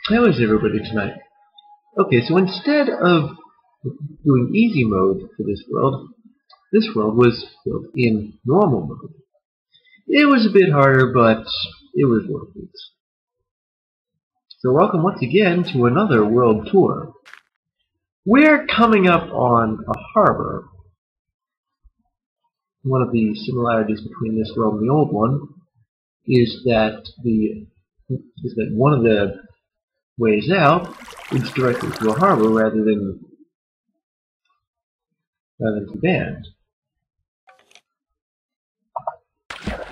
How is everybody tonight? Okay, so instead of doing easy mode for this world was built in normal mode. It was a bit harder, but it was worth it. So welcome once again to another world tour. We're coming up on a harbor. One of the similarities between this world and the old one is that one of the ways out leads directly to a harbor rather than to land.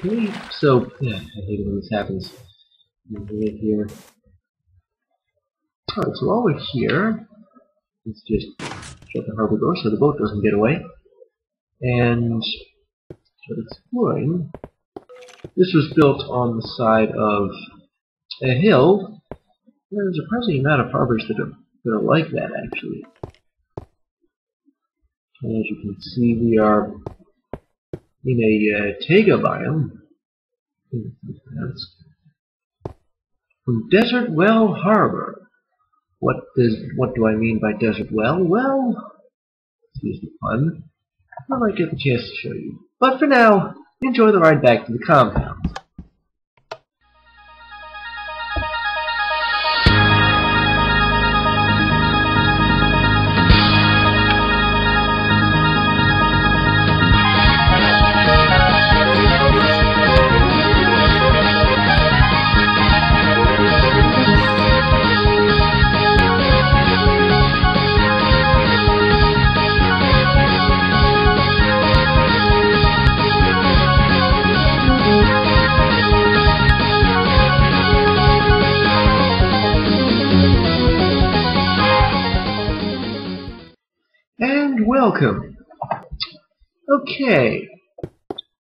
Okay, so yeah, I hate it when this happens. Right here. Alright, so while we're here, let's just shut the harbor door so the boat doesn't get away. And start exploring. This was built on the side of a hill. There's a surprising amount of harbors that are like that, actually. And as you can see, we are in a taiga biome. From Desert Well Harbor. What do I mean by Desert Well? Well, excuse the pun, I might get the chance to show you. But for now, enjoy the ride back to the compound. And welcome. Okay,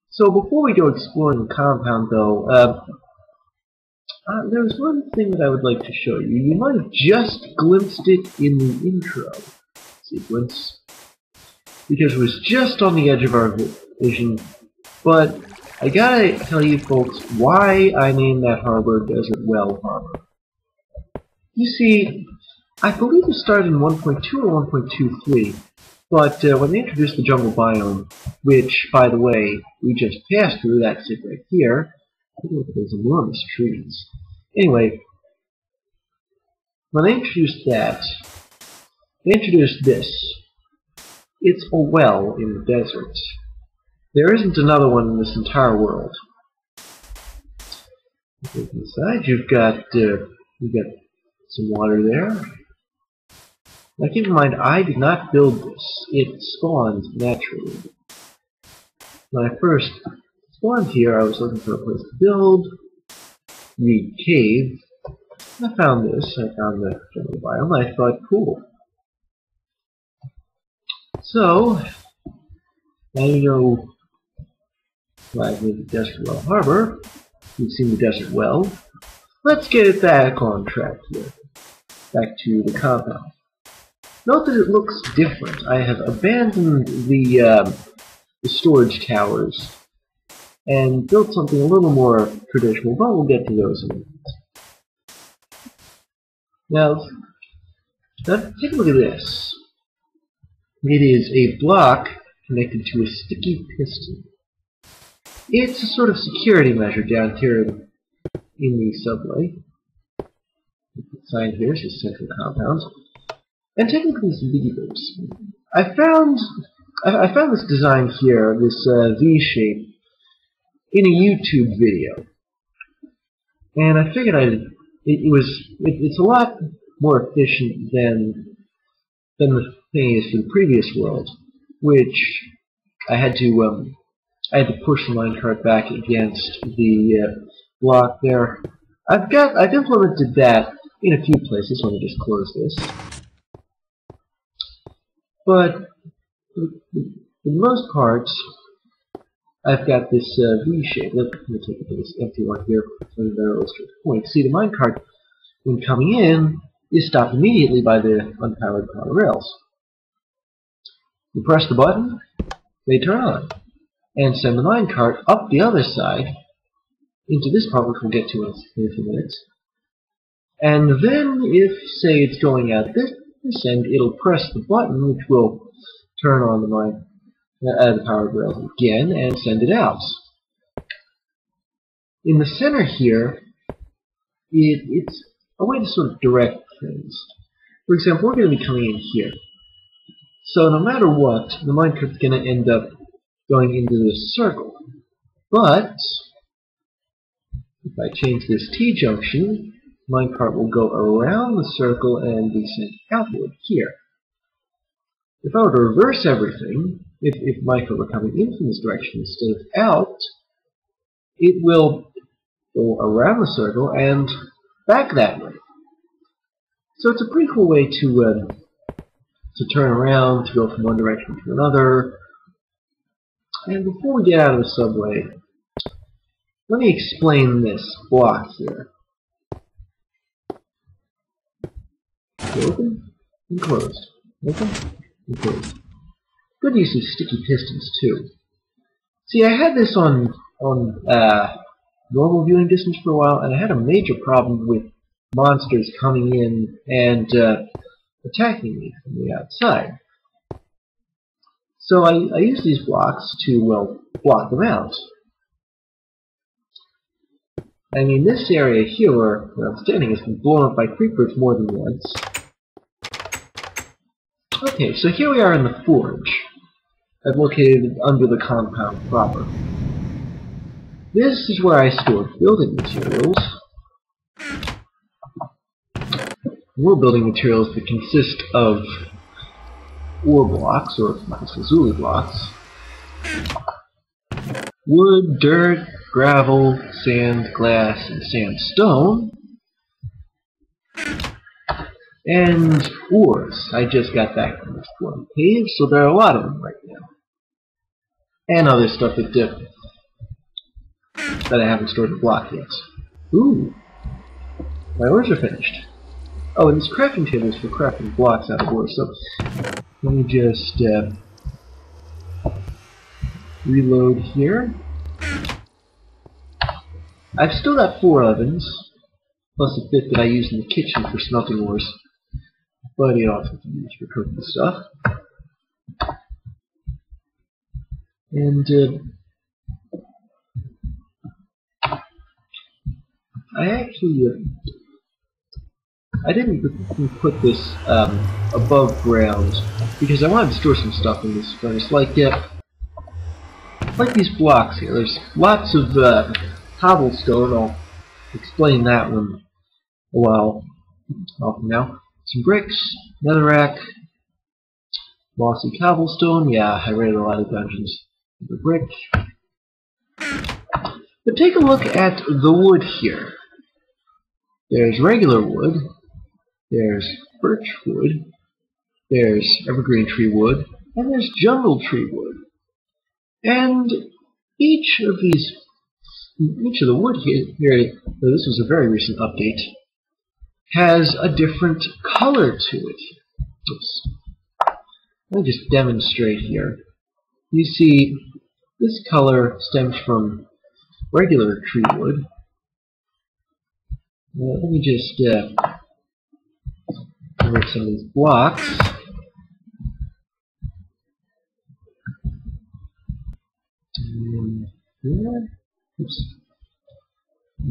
so before we go exploring the compound, though, there's one thing that I would like to show you. You might have just glimpsed it in the intro sequence, because it was just on the edge of our vision. But I gotta tell you folks why I named that harbor Desert Well Harbor. You see, I believe it started in 1.2 or 1.23, but when they introduced the jungle biome, which, by the way, we just passed through, that's it right here. Look at those enormous trees. Anyway, when they introduced that, they introduced this. It's a well in the desert. There isn't another one in this entire world. Inside, you've got some water there. Now keep in mind, I did not build this. It spawned naturally. When I first spawned here, I was looking for a place to build. Reed Cave. I found this. I found the jungle biome. I thought, cool. So, now you know why I made the Desert Well Harbor. You've seen the Desert Well. Let's get it back on track here. Back to the compound. Note that it looks different. I have abandoned the storage towers and built something a little more traditional, but we'll get to those in a minute. Now take a look at this. It is a block connected to a sticky piston. It's a sort of security measure down here in the subway. The sign here says Central Compound. And take a look at these levers. I found this design here, this V shape, in a YouTube video, and I figured it's a lot more efficient than the thing is for the previous world, which I had to push the minecart back against the block there. I've implemented that in a few places. Let me just close this. But for the most part, I've got this V shape. Let me take it to this empty one here so that I illustrate the point. See, the minecart, when coming in, is stopped immediately by the unpowered power rails. You press the button, they turn on, and send the minecart up the other side into this part, which we'll get to in a few minutes. And then if, say, it's going out this end, it'll press the button, which will turn on the power rails again and send it out. In the center here, it's a way to sort of direct things. For example, we're going to be coming in here. So no matter what, the minecart's going to end up going into this circle. But if I change this T-junction, minecart will go around the circle and be sent outward here. If I were to reverse everything, if minecart were coming in from this direction instead of out, it will go around the circle and back that way. So it's a pretty cool way to turn around, to go from one direction to another. And before we get out of the subway, let me explain this block here. Open and closed. Open and closed. Good use of sticky pistons too. See, I had this on normal viewing distance for a while, and I had a major problem with monsters coming in and attacking me from the outside. So I use these blocks to, well, block them out. I mean, this area here where I'm standing has been blown up by creepers more than once. Okay, so here we are in the forge. I've located it under the compound proper. This is where I store building materials. More building materials that consist of ore blocks, or Lazuli blocks, wood, dirt, gravel, sand, glass, and sandstone, and ores. I just got back from this one cave, so there are a lot of them right now. And other stuff that I haven't stored in the block yet. Ooh, my ores are finished. Oh, and this crafting table is for crafting blocks out of ore, so let me just reload here. I've still got 4 ovens, plus a 5th that I use in the kitchen for smelting ores, but it also can be used for cooking stuff. And I didn't put this above ground because I wanted to store some stuff in this furnace, like these blocks here. There's lots of cobblestone. I'll explain that one a while from now. Some bricks, netherrack, mossy cobblestone. Yeah, I raided a lot of dungeons with the brick. But take a look at the wood here. There's regular wood, there's birch wood, there's evergreen tree wood, and there's jungle tree wood. And each of the wood here, though this was a very recent update, has a different color to it. Oops. Let me just demonstrate here. You see, this color stems from regular tree wood. Let me just remove some of these blocks. Here. Oops.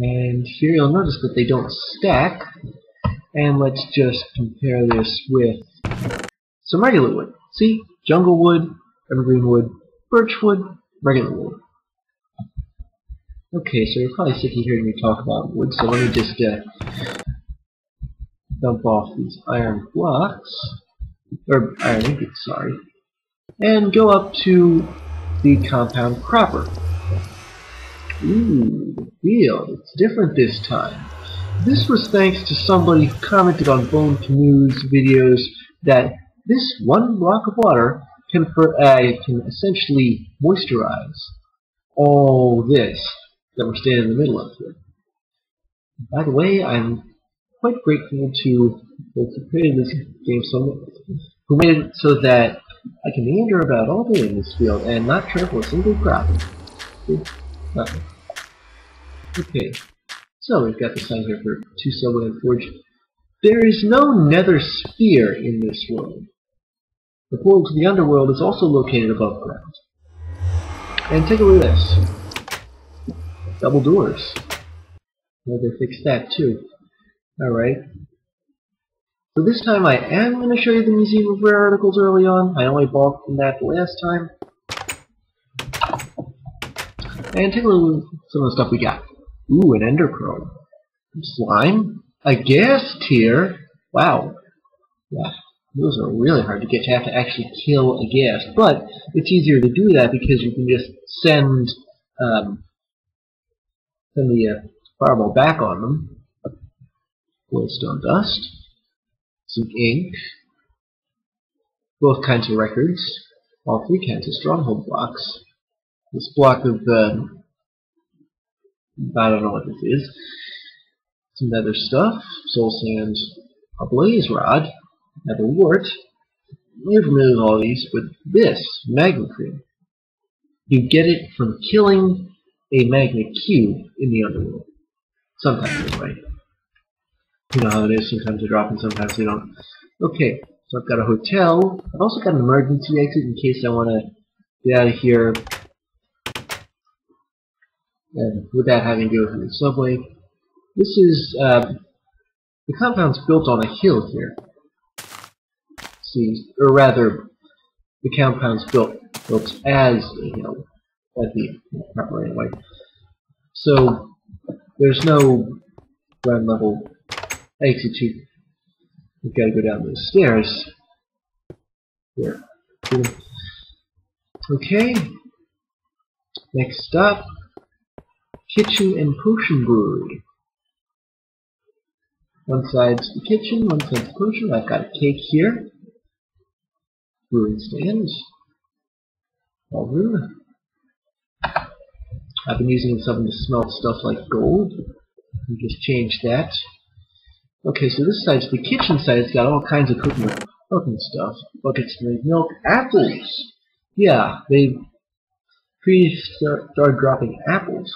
And here you'll notice that they don't stack. And let's just compare this with some regular wood. See? Jungle wood, evergreen wood, birch wood, regular wood. Okay, so you're probably sick of hearing me talk about wood, so let me just dump off these iron blocks, or iron ingots, sorry, and go up to the compound proper. Ooh, the field. It's different this time. This was thanks to somebody who commented on Bone Canoe's videos that this one block of water can essentially moisturize all this that we're standing in the middle of here. By the way, I'm quite grateful to those who created this game, who made it so that I can meander about all day in this field and not trample a single crop. Nothing. Okay, so we've got the sign here for 2 subway and forge. There is no nether sphere in this world. The portal to the underworld is also located above ground. And take a look at this. Double doors. Well, they fixed that too. Alright. So this time I am going to show you the Museum of Rare Articles early on. I only balked from that last time. And take a look at some of the stuff we got. Ooh, an ender pearl. Slime. A ghast tear. Wow. Yeah, those are really hard to get. You have to actually kill a ghast. But it's easier to do that because you can just send the fireball back on them. Glowstone dust. Some ink. Both kinds of records. All 3 kinds of stronghold blocks. This block of, I don't know what this is. Some nether stuff, soul sand, a blaze rod, nether wart. You're familiar with all these, but this, magma cream. You get it from killing a magma cube in the underworld. Sometimes anyway. You know how it is, sometimes they drop and sometimes they don't. Okay, so I've got a hotel. I've also got an emergency exit in case I want to get out of here. And without having to go through the subway. This is, the compound's built on a hill here. See, or rather, the compound's built as a hill, at the proper anyway. So, there's no ground level exit. You've got to go down those stairs. Here. Okay. Next stop. Kitchen and Potion Brewery. One side's the kitchen, one side's the potion. I've got a cake here. Brewing stand. Oven. I've been using something to smelt stuff like gold. You just change that. Okay, so this side's the kitchen side. It's got all kinds of cooking stuff. Buckets to make milk. Apples! Yeah, they started dropping apples.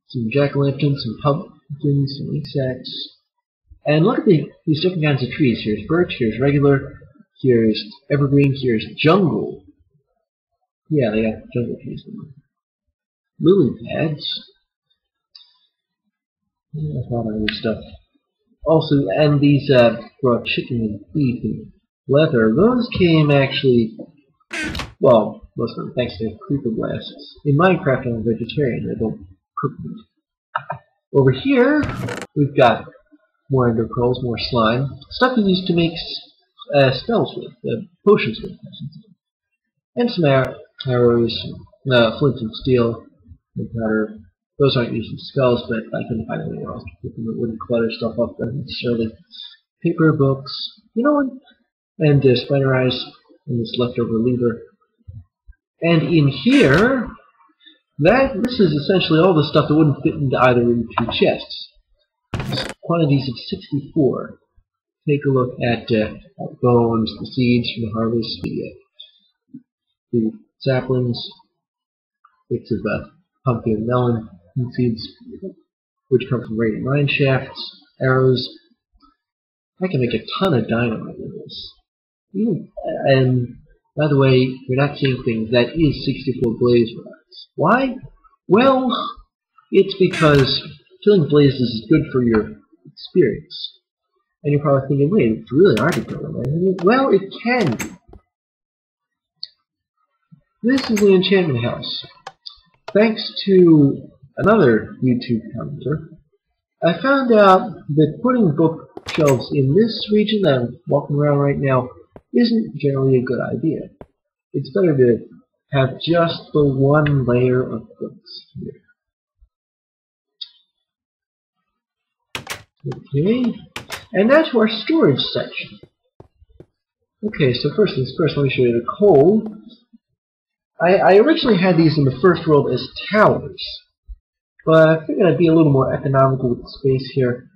Some jack-o'-lanterns, some pumpkins, some insects. And look at these different kinds of trees. Here's birch, here's regular, here's evergreen, here's jungle. Yeah, they got jungle trees in them. Lily pads. Yeah, a lot of other stuff. Also, and these raw chicken and beef and leather, those came actually, well, most of them thanks to creeper blasts. In Minecraft, I'm a vegetarian. I don't cook meat. Over here, we've got more ender pearls, more slime, stuff we used to make spells with, potions with, and some arrows, flint and steel, and powder. Those aren't used in spells, but I couldn't find anywhere else to put them. It wouldn't clutter stuff up necessarily. Paper, books, you know, and spider eyes, and this leftover lever. And in here, this is essentially all the stuff that wouldn't fit into either of the 2 chests. Quantities of 64. Take a look at bones, the seeds from the harvest, the saplings, bits of pumpkin and melon seeds, which come from raiding mine shafts, arrows. I can make a ton of dynamite with this. And by the way, you're not seeing things. That is 64 blaze rods. Why? Well, it's because killing blazes is good for your experience. And you're probably thinking, wait, it's really hard to kill them, right? Well, it can be. This is the enchantment house. Thanks to another YouTube commenter, I found out that putting bookshelves in this region that I'm walking around right now isn't generally a good idea. It's better to have just the one layer of books here. Okay, and now to our storage section. Okay, so first things first, let me show you the coal. I originally had these in the first world as towers, but I figured I'd be a little more economical with the space here,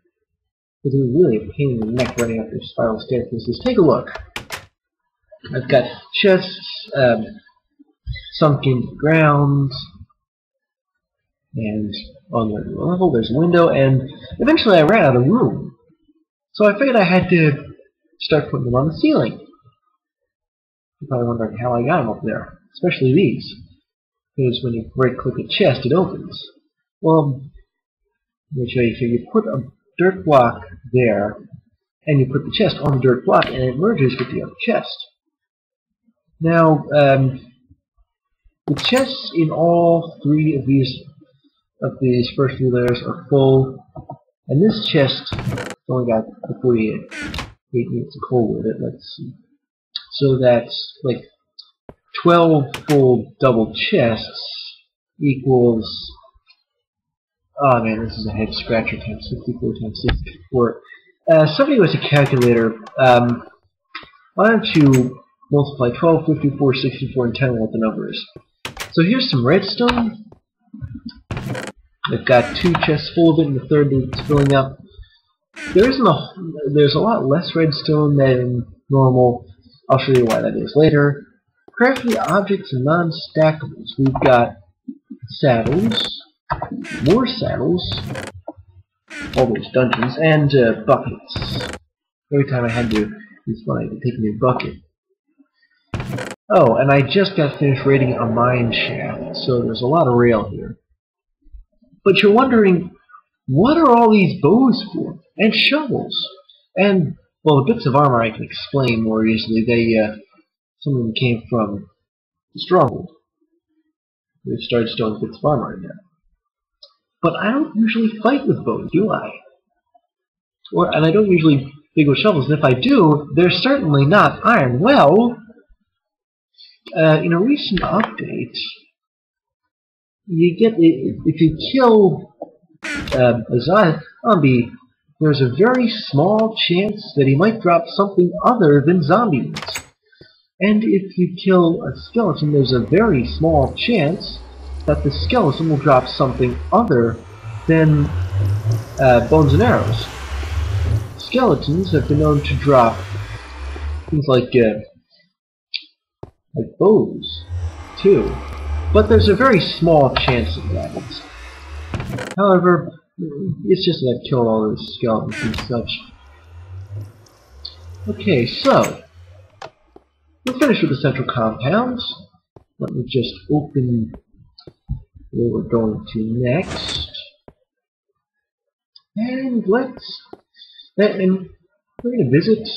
because it was really a pain in the neck running up these spiral staircases. Take a look. I've got chests sunk into the ground, And on the level, there's a window, and eventually I ran out of room. So I figured I had to start putting them on the ceiling. You're probably wondering how I got them up there, especially these. Because when you right-click a chest, it opens. Well, let me show you. So you put a dirt block there, and you put the chest on the dirt block, and it merges with the other chest. Now, the chests in all three of these first three layers are full, and this chest only got 48 units of coal with it. Let's see. So that's like 12 full double chests equals. Oh man, this is a head scratcher times 54 times 64. Somebody with a calculator, why don't you multiply 12, 54, 64, and 10 what the number is. So here's some redstone. I've got 2 chests full of it, and the third is filling up. There's a lot less redstone than normal. I'll show you why that is later. Crafty objects and non-stackables. We've got saddles, more saddles, all those dungeons, and buckets. Every time I had to, it's funny to take a new bucket. Oh, and I just got finished raiding a mine shaft, so there's a lot of rail here. But you're wondering, what are all these bows for? And shovels? And, well, the bits of armor I can explain more easily. Some of them came from the Stronghold. They've started stealing bits of armor in there. But I don't usually fight with bows, do I? And I don't usually dig with shovels, and if I do, they're certainly not iron. Well, in a recent update, you get, if you kill a zombie, there's a very small chance that he might drop something other than zombie meat. And if you kill a skeleton, there's a very small chance that the skeleton will drop something other than bones and arrows. Skeletons have been known to drop things like bows, too. But there's a very small chance of that. However, it's just that I've killed all those skeletons and such. Okay, so we're finished with the central compounds. Let me just open where we're going to next. And we're going to visit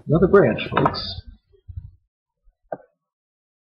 another branch, folks.